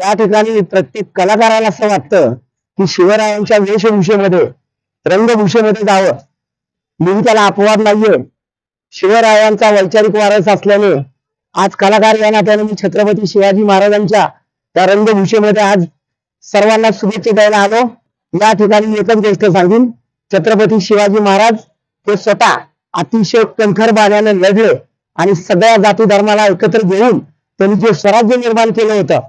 या ठिकाणी प्रत्येक कलाकाराला असं वाटतं की शिवरायांच्या वेशभूषेमध्ये रंगभूषेमध्ये जावं. मी त्याला अपवाद नाहीये. शिवरायांचा वैचारिक वारस असल्याने आज कलाकार या नात्याने मी छत्रपती शिवाजी महाराजांच्या त्या रंगभूषेमध्ये आज सर्वांना शुभेच्छा द्यायला आलो. या ठिकाणी एकच गोष्ट सांगेन, छत्रपती शिवाजी महाराज हे स्वतः अतिशय कणखर बाण्याने लढले आणि सगळ्या जाती धर्माला एकत्र घेऊन त्यांनी जे स्वराज्य निर्माण केलं होतं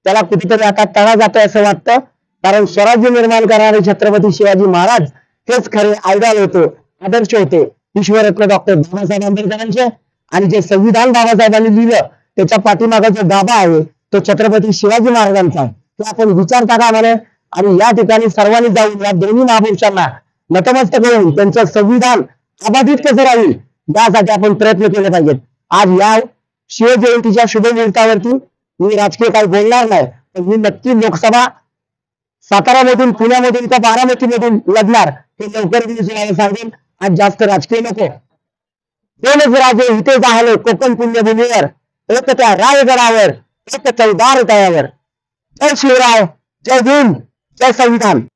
त्याला कुठेतरी आता तडा जातोय असं वाटतं. कारण स्वराज्य निर्माण करणारे छत्रपती शिवाजी महाराज हेच खरे आयडॉल होते, आदर्श होते विश्वरत्न डॉक्टर बाबासाहेब आंबेडकरांचे. आणि जे संविधान बाबासाहेबांनी लिहिलं त्याच्या पाठीमागे जो गाभा आहे तो छत्रपती शिवाजी महाराजांचा आहे. तो आपण विचारता का म्हणे. आणि या ठिकाणी सर्वांनी जाऊन या दोन्ही महापुरुषांना नतमस्तक होऊन त्यांचं संविधान अबाधित कसं राहील यासाठी आपण प्रयत्न केले पाहिजेत. आज या शिवजयंतीच्या शुभ मुहूर्तावरती मी राजकीय काही बोलणार नाही, पण मी नक्की लोकसभा सातारामधून, पुण्यामधून का बारामतीमधून लढणार हे लवकर मी तुम्हाला सांगेन. आज जास्त राजकीय नको. दोनच राजे इथे जाहले कोकण पुण्यभूमीवर, एक त्या रायगडावर, एक चौदार तळ्यावर. जय शिवराय, जय भीम, जय संविधान.